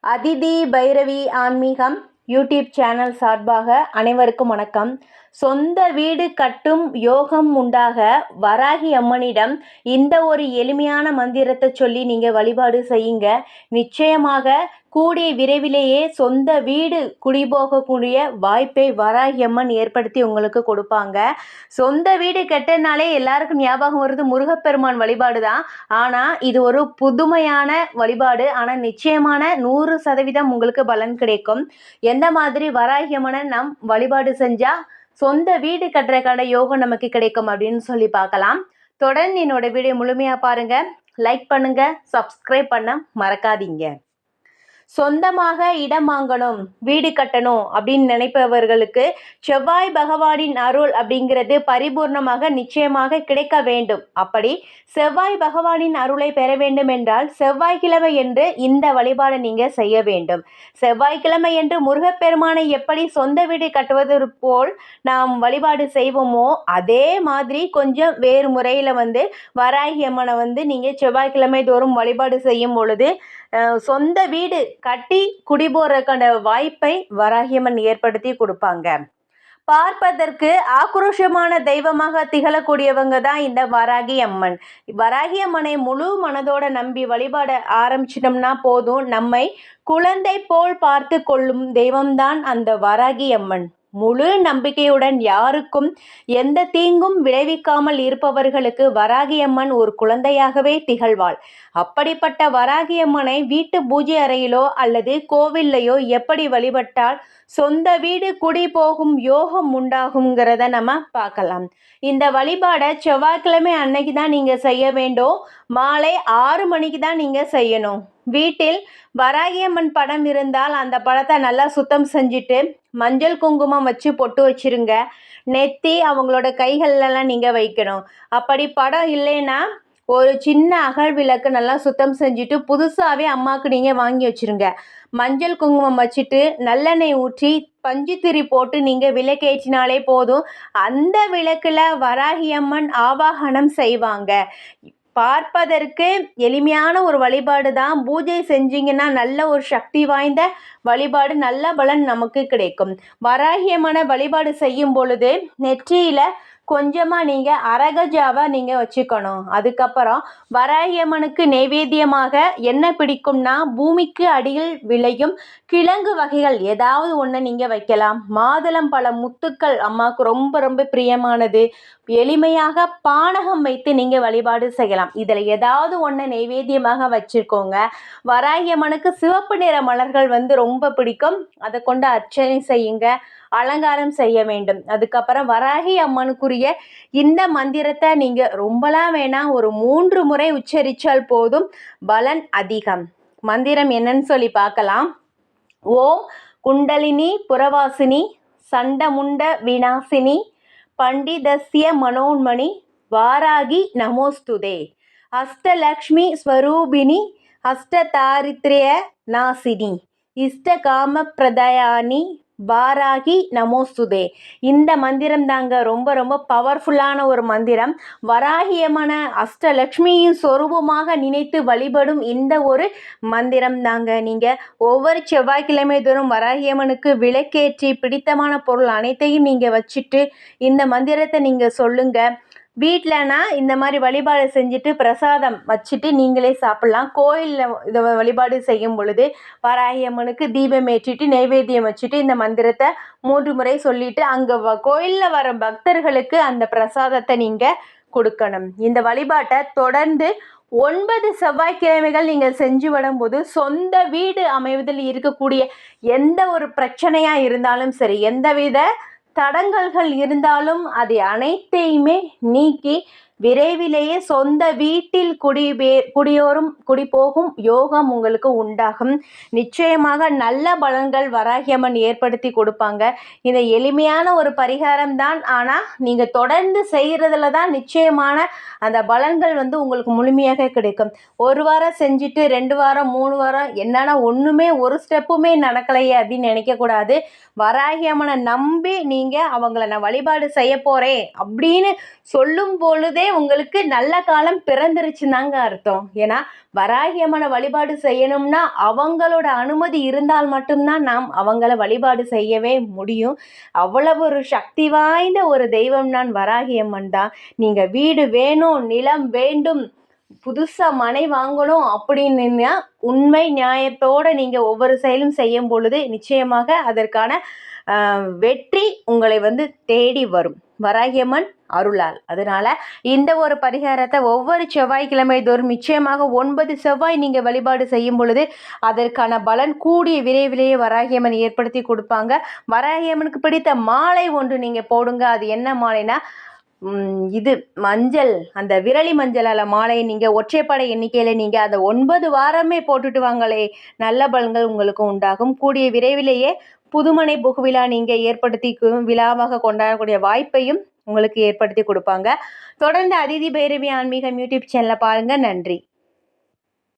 அதிதி பைரவி ஆன்மீகம் YouTube channel சார்பாக அனைவருக்கும் வணக்கம். சொந்த வீடு கட்டும் யோகம் உண்டாக வராகி அம்மனிடம் இந்த ஒரு எளிமையான மந்திரத்தை சொல்லி நீங்கள் வழிபாடு செய்யுங்க. நிச்சயமாக கூடிய விரைவிலேயே சொந்த வீடு குடிபோகக்கூடிய வாய்ப்பை வராகி அம்மன் ஏற்படுத்தி உங்களுக்கு கொடுப்பாங்க. சொந்த வீடு கெட்டனாலே எல்லாருக்கும் ஞாபகம் வருது முருகப்பெருமான் வழிபாடு தான். ஆனால் இது ஒரு புதுமையான வழிபாடு. ஆனால் நிச்சயமான 100% உங்களுக்கு பலன் கிடைக்கும். எந்த மாதிரி வராகி அம்மனை நாம் வழிபாடு செஞ்சால் சொந்த வீடு கட்டுறதுக்கான யோகம் நமக்கு கிடைக்கும் அப்படின்னு சொல்லி பார்க்கலாம். தொடர்ந்து என்னோட வீடியோ முழுமையாக பாருங்கள். லைக் பண்ணுங்கள், சப்ஸ்கிரைப் பண்ண மறக்காதீங்க. சொந்தமாக இடம் வாங்கணும், வீடு கட்டணும் அப்படின்னு நினைப்பவர்களுக்கு செவ்வாய் பகவானின் அருள் அப்படிங்கிறது பரிபூர்ணமாக நிச்சயமாக கிடைக்க வேண்டும். அப்படி செவ்வாய் பகவானின் அருளை பெற வேண்டும் என்றால் செவ்வாய்க்கிழமை என்று இந்த வழிபாடை நீங்கள் செய்ய வேண்டும். செவ்வாய்க்கிழமை என்று முருகப்பெருமானை எப்படி சொந்த வீடு கட்டுவது போல் நாம் வழிபாடு செய்வோமோ அதே மாதிரி கொஞ்சம் வேறு முறையில் வராகி அம்மனை நீங்கள் செவ்வாய்க்கிழமை தோறும் வழிபாடு செய்யும் பொழுது சொந்த வீடு கட்டி குடிபோறதுக்கான வாய்ப்பை வராகியம்மன் ஏற்படுத்தி கொடுப்பாங்க. பார்ப்பதற்கு ஆக்ரோஷமான தெய்வமாக திகழக்கூடியவங்க தான் இந்த வராகி அம்மன். வராகி அம்மனை முழு மனதோட நம்பி வழிபாட ஆரம்பிச்சிட்டோம்னா போதும், நம்மை குழந்தை போல் பார்த்து கொள்ளும் தெய்வம்தான் அந்த வராகி அம்மன். முழு நம்பிக்கையுடன் யாருக்கும் எந்த தீங்கும் விளைவிக்காமல் இருப்பவர்களுக்கு வராகி அம்மன் ஒரு குழந்தையாகவே திகழ்வாள். அப்படிப்பட்ட வராகி அம்மனை வீட்டு பூஜை அறையிலோ அல்லது கோவில்லையோ எப்படி வழிபட்டால் சொந்த வீடு குடி போகும் யோகம் உண்டாகுங்கிறத நம்ம பார்க்கலாம். இந்த வழிபாடை செவ்வாய்க்கிழமை அன்னைக்கு தான் நீங்கள் செய்ய வேண்டும். மாலை 6 மணிக்கு தான் நீங்கள் செய்யணும். வீட்டில் வராகியம்மன் படம் இருந்தால் அந்த படத்தை நல்லா சுத்தம் செஞ்சுட்டு மஞ்சள் குங்குமம் வச்சு பொட்டு வச்சிருங்க. நெத்தி அவங்களோட கைகள்லாம் நீங்கள் வைக்கணும். அப்படி படம் இல்லைன்னா ஒரு சின்ன அகல் விளக்கு நல்லா சுத்தம் செஞ்சுட்டு புதுசாகவே அம்மாவுக்கு நீங்கள் வாங்கி வச்சுருங்க. மஞ்சள் குங்குமம் வச்சுட்டு நல்லெண்ணெய் ஊற்றி பஞ்சுத்திரி போட்டு நீங்கள் விளக்கேற்றினாலே போதும். அந்த விளக்கில் வராகியம்மன் ஆவாகனம் செய்வாங்க. பார்ப்பதற்கு எளிமையான ஒரு வழிபாடு தான். பூஜை செஞ்சீங்கன்னா நல்ல ஒரு சக்தி வாய்ந்த வழிபாடு, நல்ல பலன் நமக்கு கிடைக்கும். வராகியம்மனை வழிபாடு செய்யும் பொழுது நெற்றியில் கொஞ்சமாக நீங்கள் அரகஜாவை நீங்கள் வச்சுக்கணும். அதுக்கப்புறம் வராகியம்மனுக்கு நைவேத்தியமாக என்ன பிடிக்கும்னா பூமிக்கு அடியில் விளையும் கிழங்கு வகைகள் ஏதாவது ஒன்று நீங்கள் வைக்கலாம். மாதுளம்பழ முத்துக்கள் அம்மாவுக்கு ரொம்ப ரொம்ப பிரியமானது. எளிமையாக பானகம் வைத்து நீங்கள் வழிபாடு செய்யலாம். இதில் ஏதாவது ஒன்று நைவேத்தியமாக வச்சுருக்கோங்க. வராகியம்மனுக்கு சிவப்பு நிற மலர்கள் ரொம்ப பிடிக்கும். அதை கொண்டு அர்ச்சனை செய்யுங்க, அலங்காரம் செய்ய வேண்டும். அதுக்கப்புறம் வராகி அம்மனுக்குரிய இந்த மந்திரத்தை நீங்கள் ரொம்பலாம் வேணாம், ஒரு 3 முறை உச்சரித்தால் போதும், பலன் அதிகம். மந்திரம் என்னன்னு சொல்லி பார்க்கலாம். ஓம் குண்டலினி புரவாசினி சண்டமுண்ட விநாசினி பண்டிதஸ்ய மனோன்மணி வாராகி நமோஸ்துதே அஷ்டலக்ஷ்மி ஸ்வரூபிணி அஷ்டதாரித்ரிய நாசினி இஷ்டகாம பிரதயானி வாராகி நமோஸ்துதே. இந்த மந்திரம் தாங்க ரொம்ப ரொம்ப பவர்ஃபுல்லான ஒரு மந்திரம். வராகியமான அஷ்டலக்ஷ்மியின் சொரூபமாக நினைத்து வழிபடும் இந்த ஒரு மந்திரம் தாங்க. நீங்கள் ஒவ்வொரு செவ்வாய்க்கிழமை தோறும் வராகியம்மனுக்கு விளக்கேற்றி பிடித்தமான பொருள் அனைத்தையும் நீங்கள் வச்சுட்டு இந்த மந்திரத்தை நீங்கள் சொல்லுங்கள். வீட்டிலனா இந்த மாதிரி வழிபாடு செஞ்சுட்டு பிரசாதம் வச்சுட்டு நீங்களே சாப்பிட்லாம். கோயிலில் இதை வழிபாடு செய்யும் பொழுது வராகியம்மனுக்கு தீபம் ஏற்றிட்டு நைவேத்தியம் வச்சுட்டு இந்த மந்திரத்தை 3 முறை சொல்லிட்டு அங்கே கோயிலில் வர பக்தர்களுக்கு அந்த பிரசாதத்தை நீங்கள் கொடுக்கணும். இந்த வழிபாட்டை தொடர்ந்து 9 செவ்வாய்க்கிழமைகள் நீங்கள் செஞ்சு வரும்போது சொந்த வீடு அமைவதில் இருக்கக்கூடிய எந்த ஒரு பிரச்சனையாக இருந்தாலும் சரி, எந்தவித தடங்கல்கள் இருந்தாலும் அதை அனைத்தையுமே நீக்கி விரைவிலேயே சொந்த வீட்டில் குடிபோகும் யோகம் உங்களுக்கு உண்டாகும். நிச்சயமாக நல்ல பலன்கள் வராகியம்மன் ஏற்படுத்தி கொடுப்பாங்க. இந்த எளிமையான ஒரு பரிகாரம் தான். ஆனால் நீங்கள் தொடர்ந்து செய்கிறதுல தான் நிச்சயமான அந்த பலன்கள் உங்களுக்கு முழுமையாக கிடைக்கும். 1 வாரம் செஞ்சுட்டு 2 வாரம் 3 வாரம் என்னன்னா ஒன்றுமே ஒரு ஸ்டெப்புமே நடக்கலையே அப்படின்னு நினைக்கக்கூடாது. வராகியம்மனை நம்பி நீங்கள் அவங்கள நான் வழிபாடு செய்ய போகிறேன் அப்படின்னு சொல்லும் பொழுதே உங்களுக்கு நல்ல காலம் பிறந்துருச்சுதாங்க அர்த்தம். ஏன்னா வராகி அம்மனை வழிபாடு செய்யணும்னா அவங்களோட அனுமதி இருந்தால் மட்டும்தான் நாம் அவங்கள வழிபாடு செய்யவே முடியும். அவ்வளவு ஒரு சக்தி வாய்ந்த ஒரு தெய்வம் தான் வராகி அம்மன் தான். நீங்க வீடு வேணும், நிலம் வேண்டும், புதுசா மனை வாங்கணும் அப்படின்னா உண்மை நியாயத்தோட நீங்க ஒவ்வொரு செயலும் செய்யும் பொழுது நிச்சயமாக அதற்கான வெற்றி உங்களை தேடி வரும் வராகியம்மன் அருளால். அதனால இந்த ஒரு பரிகாரத்தை ஒவ்வொரு செவ்வாய்க்கிழமை தோறும் நிச்சயமாக 9 செவ்வாய் நீங்க வழிபாடு செய்யும் பொழுது அதற்கான பலன் கூடிய விரைவிலேயே வராகியம்மன் ஏற்படுத்தி கொடுப்பாங்க. வராகியம்மனுக்கு பிடித்த மாலை ஒன்று நீங்க போடுங்க. அது என்ன மாலைனா இது மஞ்சள், அந்த விரலி மஞ்சளால் மாலையை நீங்கள் ஒற்றைப்படை எண்ணிக்கையில் நீங்கள் அந்த 9 வாரமே போட்டுட்டு வாங்களே, நல்ல பலன்கள் உங்களுக்கு உண்டாகும். கூடிய விரைவிலேயே புதுமனை புகுவிழா நீங்கள் ஏற்படுத்தி விழாவாக கொண்டாடக்கூடிய வாய்ப்பையும் உங்களுக்கு ஏற்படுத்தி கொடுப்பாங்க. தொடர்ந்து அதிதி பைரவி ஆன்மீகம் யூடியூப் சேனலை பாருங்கள். நன்றி.